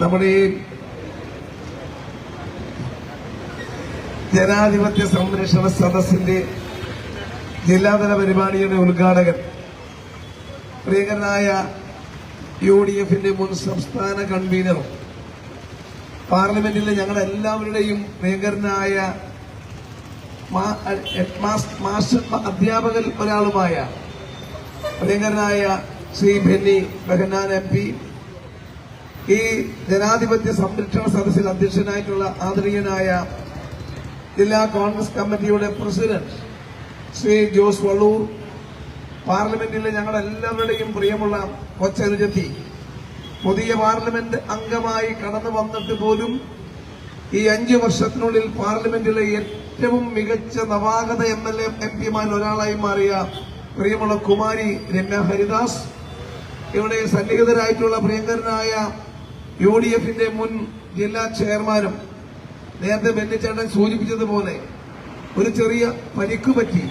നമ്മുടെ ഈ ജനാധിപത്യ സംരക്ഷണ സദസ്സിന്റെ ജില്ലാതല പരിപാടിയുടെ ഉദ്ഘാടകൻ പ്രിയങ്കരനായ UDFന്റെ മുൻ സംസ്ഥാന കൺവീനറും പാർലമെന്റിലെ ഞങ്ങളെല്ലാവരുടെയും പ്രിയങ്കരനായ അധ്യാപകൻ ഒരാളുമായ പ്രിയങ്കരനായ ശ്രീ ബെന്നി ബെഹനാൻ MP, ഈ ജനാധിപത്യ സംരക്ഷണ സദസ്സിൽ അധ്യക്ഷനായിട്ടുള്ള ആദരണീയനായ ജില്ലാ കോൺഗ്രസ് കമ്മിറ്റിയുടെ പ്രസിഡന്റ് ശ്രീ ജോസ് വള്ളൂർ, പാർലമെന്റിലെ ഞങ്ങളെല്ലാവരുടെയും പ്രിയമുള്ള കൊച്ചനുജത്തി, പുതിയ പാർലമെന്റ് അംഗമായി കടന്നു വന്നിട്ട് പോലും ഈ 5 വർഷത്തിനുള്ളിൽ പാർലമെന്റിലെ ഏറ്റവും മികച്ച നവാഗത MPമാരിൽ ഒരാളായി മാറിയ പ്രിയമുള്ള കുമാരി രമ്യ ഹരിദാസ്, ഇവിടെ സന്നിഹിതരായിട്ടുള്ള പ്രിയങ്കരനായ UDFന്റെ മുൻ ജില്ലാ ചെയർമാനും നേരത്തെ ബെന്നിച്ചേട്ടൻ സൂചിപ്പിച്ചതുപോലെ ഒരു ചെറിയ പരിക്ക് പറ്റി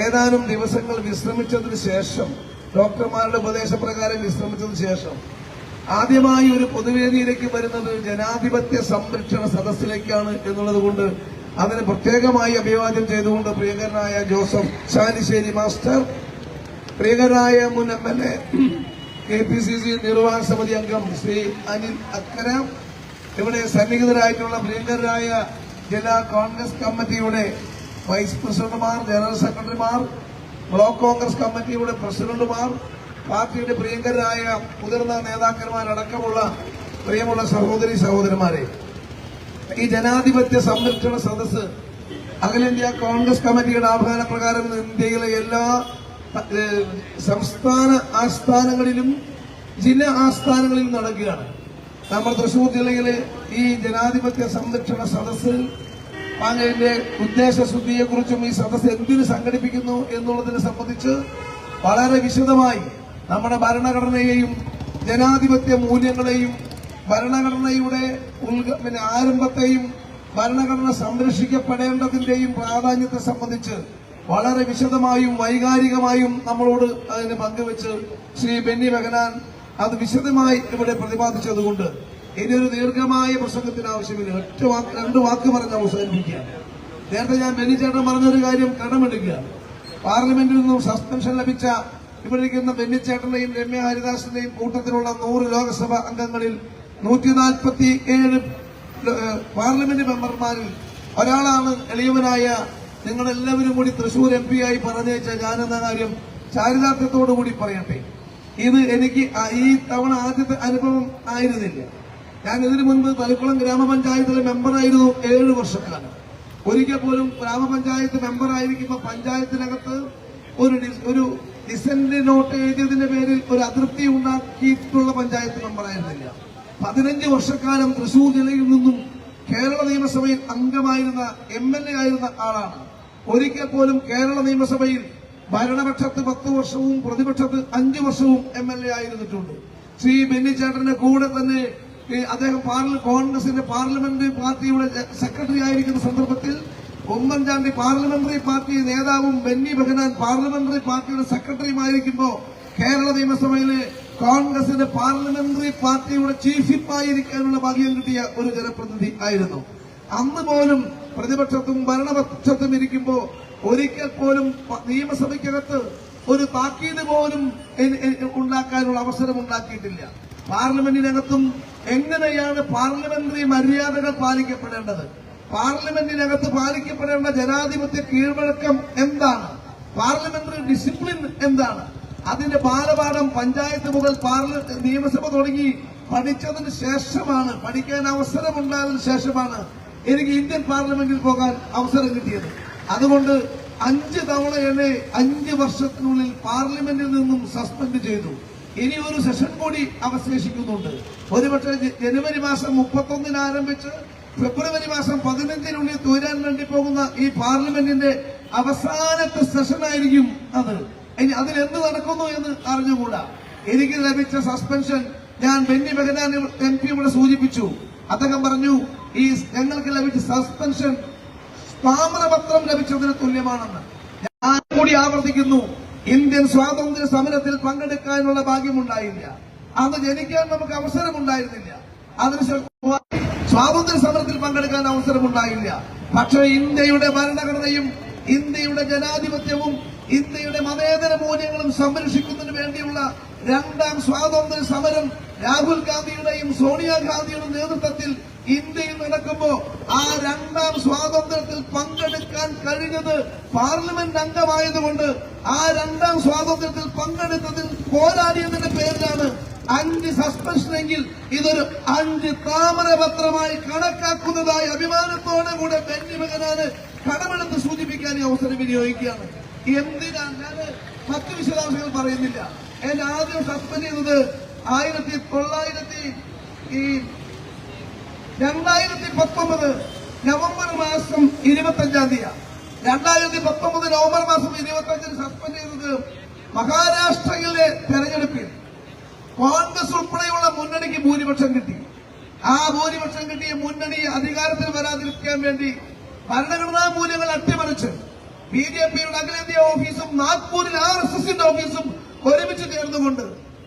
ഏതാനും ദിവസങ്ങൾ വിശ്രമിച്ചതിന് ശേഷം, ഡോക്ടർമാരുടെ ഉപദേശപ്രകാരം വിശ്രമിച്ചതിന് ശേഷം ആദ്യമായി ഒരു പൊതുവേദിയിലേക്ക് വരുന്നത് ജനാധിപത്യ സംരക്ഷണ സദസ്സിലേക്കാണ് എന്നുള്ളത് കൊണ്ട് അതിന് പ്രത്യേകമായി അഭിവാദ്യം ചെയ്തുകൊണ്ട് പ്രിയങ്കരനായ ജോസഫ് ചാലിശ്ശേരി മാസ്റ്റർ, പ്രിയങ്കരനായ മുൻ MLA KPCC നിർവാഹക സമിതി അംഗം ശ്രീ അനിൽ അക്കര, ഇവിടെ സന്നിഹിതരായിട്ടുള്ള പ്രിയങ്കരനായ ജില്ലാ കോൺഗ്രസ് കമ്മിറ്റിയുടെ വൈസ് പ്രസിഡന്റുമാർ, ജനറൽ സെക്രട്ടറിമാർ, ബ്ലോക്ക് കോൺഗ്രസ് കമ്മിറ്റിയുടെ പ്രസിഡന്റുമാർ, പാർട്ടിയുടെ പ്രിയങ്കരായ മുതിർന്ന നേതാക്കന്മാരടക്കമുള്ള പ്രിയമുള്ള സഹോദരി സഹോദരന്മാരെ, ഈ ജനാധിപത്യ സംരക്ഷണ സദസ്സ് അഖിലേന്ത്യാ കോൺഗ്രസ് കമ്മിറ്റിയുടെ ആഹ്വാനപ്രകാരം ഇന്ത്യയിലെ എല്ലാ സംസ്ഥാന ആസ്ഥാനങ്ങളിലും ജില്ലാ ആസ്ഥാനങ്ങളിലും നടക്കുകയാണ്. നമ്മൾ തൃശൂർ ജില്ലയിലെ ഈ ജനാധിപത്യ സംരക്ഷണ സദസ്സിൽ അതിന്റെ ഉദ്ദേശശുദ്ധിയെക്കുറിച്ചും ഈ സദസ്സ് എന്തിനു സംഘടിപ്പിക്കുന്നു എന്നുള്ളതിനെ സംബന്ധിച്ച് വളരെ വിശദമായി നമ്മുടെ ഭരണഘടനയെയും ജനാധിപത്യ മൂല്യങ്ങളെയും ഭരണഘടനയുടെ ആരംഭത്തെയും ഭരണഘടന സംരക്ഷിക്കപ്പെടേണ്ടതിന്റെയും പ്രാധാന്യത്തെ സംബന്ധിച്ച് വളരെ വിശദമായും വൈകാരികമായും നമ്മളോട് അതിന് പങ്കുവെച്ച് ശ്രീ ബെന്നി ബെഹനാൻ അത് വിശദമായി ഇവിടെ പ്രതിപാദിച്ചതുകൊണ്ട് ഇനിയൊരു ദീർഘമായ പ്രസംഗത്തിന് ആവശ്യമില്ല. രണ്ട് വാക്ക് പറഞ്ഞ് അവസാനിപ്പിക്കുക. നേരത്തെ ഞാൻ ബെന്നിച്ചേട്ടൻ പറഞ്ഞൊരു കാര്യം കടമെടുക്കുക. പാർലമെന്റിൽ നിന്നും സസ്പെൻഷൻ ലഭിച്ച ഇവിടെ ഇരിക്കുന്ന ബെന്നിച്ചേട്ടന്റെയും രമ്യ ഹരിദാസിന്റെയും കൂട്ടത്തിലുള്ള 100 ലോക്സഭാ അംഗങ്ങളിൽ 147 പാർലമെന്റ് മെമ്പർമാരിൽ ഒരാളാണ് എളിയവനായ നിങ്ങളെല്ലാവരും കൂടി തൃശൂർ MP ആയി പറഞ്ഞയച്ച ഞാനെന്ന കാര്യം ചാരിതാർത്ഥ്യത്തോടുകൂടി പറയട്ടെ. ഇത് എനിക്ക് ഈ തവണ ആദ്യത്തെ അനുഭവം ആയിരുന്നില്ല. ഞാൻ ഇതിനു മുൻപ് തളിക്കുളം ഗ്രാമപഞ്ചായത്തിലെ മെമ്പറായിരുന്നു 7 വർഷക്കാലം. ഒരിക്കൽ പോലും ഗ്രാമപഞ്ചായത്ത് മെമ്പറായിരിക്കുമ്പോൾ പഞ്ചായത്തിനകത്ത് ഒരു ഡിസന്റ് നോട്ട് എഴുതിയതിന്റെ പേരിൽ ഒരു അതൃപ്തി ഉണ്ടാക്കിയിട്ടുള്ള പഞ്ചായത്ത് മെമ്പറായിരുന്നില്ല. 15 വർഷക്കാലം തൃശൂർ ജില്ലയിൽ നിന്നും കേരള നിയമസഭയിൽ അംഗമായിരുന്ന MLA ആയിരുന്ന ആളാണ്. ഒരിക്കൽ പോലും കേരള നിയമസഭയിൽ ഭരണപക്ഷത്ത് 10 വർഷവും പ്രതിപക്ഷത്ത് 5 വർഷവും MLA ആയിരുന്നിട്ടുണ്ട്. ശ്രീ ബെന്നിച്ചേട്ടന്റെ കൂടെ തന്നെ അദ്ദേഹം കോൺഗ്രസിന്റെ പാർലമെന്ററി പാർട്ടിയുടെ സെക്രട്ടറി ആയിരിക്കുന്ന സന്ദർഭത്തിൽ ഉമ്മൻചാണ്ടി പാർലമെന്ററി പാർട്ടി നേതാവും ബെന്നി ബെഹനാൻ പാർലമെന്ററി പാർട്ടിയുടെ സെക്രട്ടറിയുമായിരിക്കുമ്പോൾ കേരള നിയമസഭയിലെ കോൺഗ്രസിന്റെ പാർലമെന്ററി പാർട്ടിയുടെ ചീഫ് വിപ്പായിരിക്കാനുള്ള ഭാഗ്യം കിട്ടിയ ഒരു ജനപ്രതിനിധി ആയിരുന്നു. അന്ന് പോലും പ്രതിപക്ഷത്തും ഭരണപക്ഷത്തും ഇരിക്കുമ്പോൾ ഒരിക്കൽ പോലും നിയമസഭയ്ക്കകത്ത് ഒരു താക്കീത് പോലും ഉണ്ടാക്കാനുള്ള അവസരം ഉണ്ടാക്കിയിട്ടില്ല. പാർലമെന്റിനകത്തും എങ്ങനെയാണ് പാർലമെന്ററി മര്യാദകൾ പാലിക്കപ്പെടേണ്ടത്, പാർലമെന്റിനകത്ത് പാലിക്കപ്പെടേണ്ട ജനാധിപത്യ കീഴ്വഴക്കം എന്താണ്, പാർലമെന്ററി ഡിസിപ്ലിൻ എന്താണ്, അതിന്റെ ബാലപാഠം പഞ്ചായത്ത് മുതൽ നിയമസഭ തുടങ്ങി പഠിച്ചതിന് ശേഷമാണ്, പഠിക്കാൻ അവസരമുണ്ടായതിനു ശേഷമാണ് എനിക്ക് ഇന്ത്യൻ പാർലമെന്റിൽ പോകാൻ അവസരം കിട്ടിയത്. അതുകൊണ്ട് 5 തവണ എന്നെ 5 വർഷത്തിനുള്ളിൽ പാർലമെന്റിൽ നിന്നും സസ്പെൻഡ് ചെയ്തു. ഇനി ഒരു സെഷൻ കൂടി അവശേഷിക്കുന്നുണ്ട്. ഒരുപക്ഷെ ജനുവരി മാസം 31 ആരംഭിച്ച് ഫെബ്രുവരി മാസം 15 തീരാൻ വേണ്ടി പോകുന്ന ഈ പാർലമെന്റിന്റെ അവസാനത്തെ സെഷനായിരിക്കും അത്. ഇനി അതിലെന്ത് നടക്കുന്നു എന്ന് അറിഞ്ഞുകൂടാ. എനിക്ക് ലഭിച്ച സസ്പെൻഷൻ ഞാൻ ബെന്നി ബെഹനാൻ MP ഇവിടെ സൂചിപ്പിച്ചു. അദ്ദേഹം പറഞ്ഞു ഈ ഞങ്ങൾക്ക് ലഭിച്ച സസ്പെൻഷൻ താമ്രപത്രം ലഭിച്ചതിന് തുല്യമാണെന്ന്. കൂടി ആവർത്തിക്കുന്നു, ഇന്ത്യൻ സ്വാതന്ത്ര്യ സമരത്തിൽ പങ്കെടുക്കാനുള്ള ഭാഗ്യമുണ്ടായില്ല. അന്ന് ജനിക്കാൻ നമുക്ക് അവസരമുണ്ടായിരുന്നില്ല. അതിനുശേഷം സ്വാതന്ത്ര്യ സമരത്തിൽ പങ്കെടുക്കാൻ അവസരമുണ്ടായില്ല. പക്ഷേ ഇന്ത്യയുടെ ഭരണഘടനയും ഇന്ത്യയുടെ ജനാധിപത്യവും ഇന്ത്യയുടെ മതേതര മൂല്യങ്ങളും സംരക്ഷിക്കുന്നതിന് വേണ്ടിയുള്ള രണ്ടാം സ്വാതന്ത്ര്യ സമരം രാഹുൽ ഗാന്ധിയുടെയും സോണിയാഗാന്ധിയുടെ നേതൃത്വത്തിൽ ഇന്ത്യയിൽ നടക്കുമ്പോ ആ രണ്ടാം സ്വാതന്ത്ര്യത്തിൽ പങ്കെടുക്കാൻ കഴിഞ്ഞത് പാർലമെന്റ് അംഗമായതുകൊണ്ട് ആ രണ്ടാം സ്വാതന്ത്ര്യത്തിൽ പങ്കെടുത്തതിൽ പോരാടിയതിന്റെ പേരിലാണ് 5 സസ്പെൻഷനെങ്കിൽ ഇതൊരു 5 താമരപത്രമായി കണക്കാക്കുന്നതായി അഭിമാനത്തോടെ കൂടെ ബെന്നി ബെഹനാന് കടമെടുത്ത് സൂചിപ്പിക്കാൻ ഈ അവസരം വിനിയോഗിക്കുകയാണ്. എന്തിനാണ് ഞാൻ മറ്റു വിശദാംശങ്ങൾ പറയുന്നില്ല. എന്നെ ആദ്യം സസ്പെൻഡ് ചെയ്തത് 2019 നവംബർ മാസം 25-ാം തീയതി. 2019 നവംബർ മാസം 25-ന് സസ്പെൻഡ് ചെയ്തത് മഹാരാഷ്ട്രയിലെ തെരഞ്ഞെടുപ്പിൽ കോൺഗ്രസ് ഉൾപ്പെടെയുള്ള മുന്നണിക്ക് ഭൂരിപക്ഷം കിട്ടി. ആ ഭൂരിപക്ഷം കിട്ടിയ മുന്നണി അധികാരത്തിൽ വരാതിരിക്കാൻ വേണ്ടി ഭരണഘടനാ മൂല്യങ്ങൾ അട്ടിമറിച്ച് ബിജെപിയുടെ അഖിലേന്ത്യാ ഓഫീസും നാഗ്പൂരിൽ RSSന്റെ ഓഫീസും ഒരുമിച്ച് ചേർന്നുകൊണ്ട്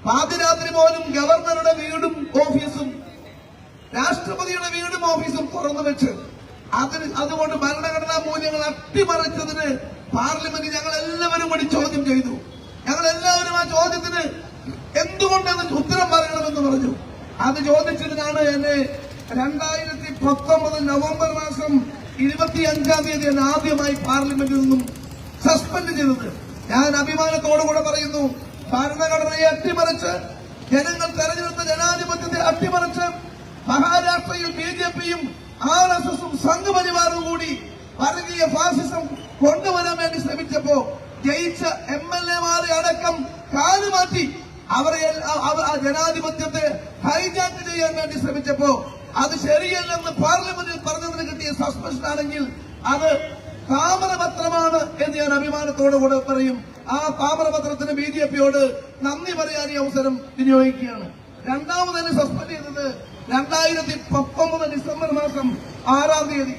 പാതിരാത്രി പോലും ഗവർണറുടെ വീടും ഓഫീസും രാഷ്ട്രപതിയുടെ വീടും ഓഫീസും തുറന്നു വെച്ച് അതുകൊണ്ട് ഭരണഘടനാ മൂല്യങ്ങൾ അട്ടിമറിച്ചതിന് പാർലമെന്റ് ഞങ്ങൾ എല്ലാവരും കൂടി ചോദ്യം ചെയ്തു. ഞങ്ങൾ എല്ലാവരും ആ ചോദ്യത്തിന് എന്തുകൊണ്ടെന്ന് ഉത്തരം പറയണമെന്ന് പറഞ്ഞു. അത് ചോദിച്ചതിനാണ് എന്നെ 2019 നവംബർ മാസം 25-ാം തീയതി എന്നെ ആദ്യമായി പാർലമെന്റിൽ നിന്നും സസ്പെൻഡ് ചെയ്തത്. ഞാൻ അഭിമാനത്തോടുകൂടെ പറയുന്നു, ഭരണഘടനയെ അട്ടിമറിച്ച് ജനങ്ങൾ തെരഞ്ഞെടുത്ത ജനാധിപത്യത്തെ അട്ടിമറിച്ച് മഹാരാഷ്ട്രയിൽ BJPയും RSSും സംഘപരിവാറും കൂടി വർഗീയ ഫാസിസം കൊണ്ടുവരാൻ വേണ്ടി ശ്രമിച്ചപ്പോ ജയിച്ച MLA-മാരെ അടക്കം കാലുമാറ്റി അവരെ ആ ജനാധിപത്യത്തെ ഹൈജാക്ക് ചെയ്യാൻ വേണ്ടി ശ്രമിച്ചപ്പോ അത് ശരിയല്ലെന്ന് പാർലമെന്റിൽ പറഞ്ഞതിന് കിട്ടിയ സസ്പെൻഷൻ ആണെങ്കിൽ അത് താമരപത്രമാണ് എന്ന് ഞാൻ അഭിമാനത്തോടുകൂടെ പറയും. ആ താമരപത്രത്തിന് BJPയോട് നന്ദി പറയാൻ ഈ അവസരം വിനിയോഗിക്കുകയാണ്. രണ്ടാമതിനെ സസ്പെൻഡ് ചെയ്തത് 2019 ഡിസംബർ മാസം 6-ാം തീയതി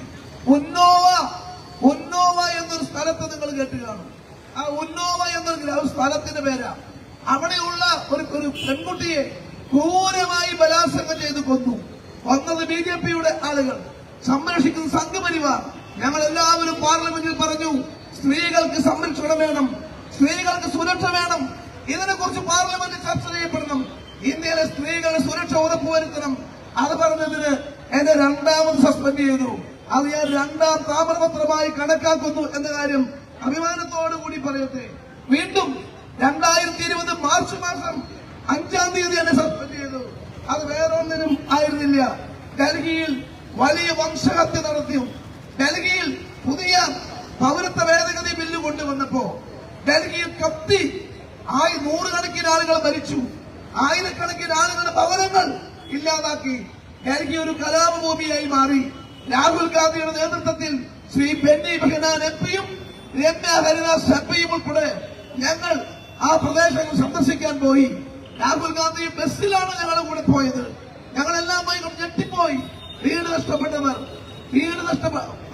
ഉന്നോവ എന്നൊരു സ്ഥലത്ത് നിങ്ങൾ കേട്ട് കാണും. ആ ഉന്നോവ എന്നൊരു സ്ഥലത്തിന്റെ പേരാ. അവിടെയുള്ള ഒരു പെൺകുട്ടിയെ ക്രൂരമായി ബലാത്സംഗം ചെയ്ത് കൊന്നത് BJPയുടെ ആളുകൾ, സംരക്ഷിക്കുന്ന സംഘപരിവാർ. ഞങ്ങൾ എല്ലാവരും പാർലമെന്റിൽ പറഞ്ഞു, സ്ത്രീകൾക്ക് സംരക്ഷണം വേണം, സ്ത്രീകൾക്ക് സുരക്ഷ വേണം. ഇതിനെക്കുറിച്ച് പാർലമെന്റിൽ ചർച്ച ചെയ്യപ്പെടണം. ഇന്ത്യയിലെ സ്ത്രീകളുടെ സുരക്ഷ ഉറപ്പുവരുത്തണം. അത് പറഞ്ഞതിന് എന്നെ രണ്ടാമത് സസ്പെൻഡ് ചെയ്തു. അത് ഞാൻ രണ്ടാം താമരപത്രമായി കണക്കാക്കുന്നു എന്ന കാര്യം അഭിമാനത്തോടുകൂടി പറയട്ടെ. വീണ്ടും 2020 മാർച്ച് മാസം 5-ാം തീയതി എന്നെ സസ്പെൻഡ് ചെയ്തു. അത് വേറൊന്നിനും ആയിരുന്നില്ല. ഡൽഹിയിൽ വലിയ വംശഹത്യ നടത്തി. ഡൽഹിയിൽ പുതിയ പൗരത്വ ഭേദഗതി ബില്ല് കൊണ്ടുവന്നപ്പോ ഡൽഹിയിൽ കത്തി നൂറുകണക്കിന് ആളുകൾ മരിച്ചു. ആയിരക്കണക്കിന് ആളുകളുടെ ഭവനങ്ങൾ ഇല്ലാതാക്കി. ഡൽഹി ഒരു കലാപഭൂമിയായി മാറി. രാഹുൽ ഗാന്ധിയുടെ നേതൃത്വത്തിൽ ശ്രീ ബെന്നി ബെഹനാൻ MP-യും രമ്യ ഹരിദാസ് MP-യും ഉൾപ്പെടെ ഞങ്ങൾ ആ പ്രദേശങ്ങൾ സന്ദർശിക്കാൻ പോയി. രാഹുൽ ഗാന്ധി ബസ്സിലാണ് ഞങ്ങളുടെ കൂടെ പോയത്. ഞങ്ങളെല്ലാം പോയി ഞെട്ടിപ്പോയി. വീട് നഷ്ടപ്പെട്ടവർ,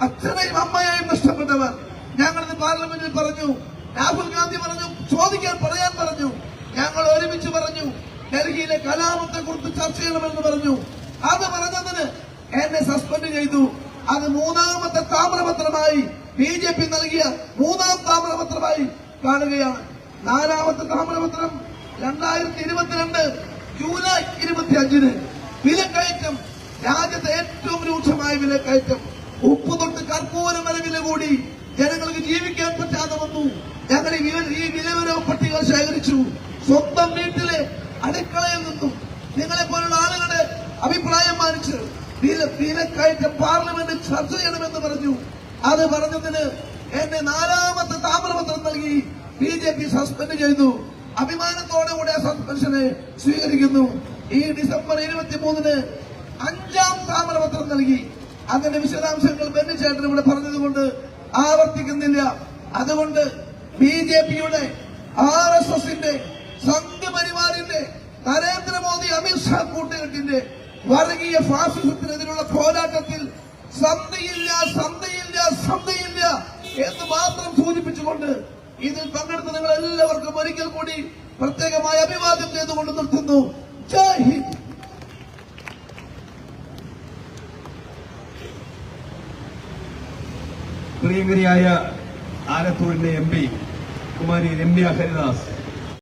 അച്ഛനെയും അമ്മയെയും നഷ്ടപ്പെട്ടവർ. ഞങ്ങളിത് പാർലമെന്റിൽ പറഞ്ഞു. രാഹുൽ ഗാന്ധി പറഞ്ഞു, പറയാൻ പറഞ്ഞു. ഞങ്ങൾ ഒരുമിച്ച് പറഞ്ഞു, ഡൽഹിയിലെ കലാപത്തെ കുറിച്ച് ചർച്ച ചെയ്യണമെന്ന് പറഞ്ഞു. അത് പറഞ്ഞതിന് എന്നെ സസ്പെൻഡ് ചെയ്തു. അത് 3-ാമത്തെ താമ്രപത്രമായി BJP നൽകിയ 3-ാം താമ്രപത്രമായി കാണുകയാണ്. 4-ാമത്തെ താമ്രപത്രം 2022 ജൂലൈ 25-ന് വിലക്കയറ്റം, രാജ്യത്തെ ഏറ്റവും രൂക്ഷമായ വിലക്കയറ്റം, ഉപ്പ് തൊട്ട് കർപ്പൂരം വരെ വില കൂടി. ജനങ്ങൾക്ക് ജീവിക്കാൻ പറ്റാതെ വന്നു. ഞങ്ങൾ ഈ വിലവരവ് പട്ടികകൾ ശേഖരിച്ചു. സ്വന്തം വീട്ടിലെ അടുക്കളയിൽ നിന്നും നിങ്ങളെ പോലുള്ള ആളുകളുടെ അഭിപ്രായം മാനിച്ച് വിലക്കയറ്റം പാർലമെന്റിൽ ചർച്ച ചെയ്യണമെന്ന് പറഞ്ഞു. അത് പറഞ്ഞതിന് എന്നെ 4-ാമത്തെ താമ്രപത്രം നൽകി BJP സസ്പെൻഡ് ചെയ്തു. അഭിമാനത്തോടെ കൂടെ സസ്പെൻഷനെ സ്വീകരിക്കുന്നു. ഈ ഡിസംബർ 23-ന് 5-ാം താമ്രപത്രം നൽകി. അതിന്റെ വിശദാംശങ്ങൾ ബെന്നിച്ചേട്ടൻ ഇവിടെ പറഞ്ഞതുകൊണ്ട് ആവർത്തിക്കുന്നില്ല. അതുകൊണ്ട് BJPയുടെ RSSന്റെ സംഘപരിവാറിന്റെ നരേന്ദ്രമോദി അമിത്ഷാ കൂട്ടുകെട്ടിന്റെ വർഗീയ ഫാസിസത്തിനെതിരുള്ള പോരാട്ടത്തിൽ സന്ധിയില്ല എന്ന് മാത്രം സൂചിപ്പിച്ചുകൊണ്ട് ഇതിൽ പങ്കെടുത്ത നിങ്ങൾ എല്ലാവർക്കും ഒരിക്കൽ കൂടി പ്രത്യേകമായ അഭിവാദ്യം ചെയ്തുകൊണ്ട് നിർത്തുന്നു. ജയ് ഹിന്ദ്. പ്രിയങ്കരിയായ ആലത്തൂരിന്റെ MP കുമാരി രമ്യ ഹരിദാസ്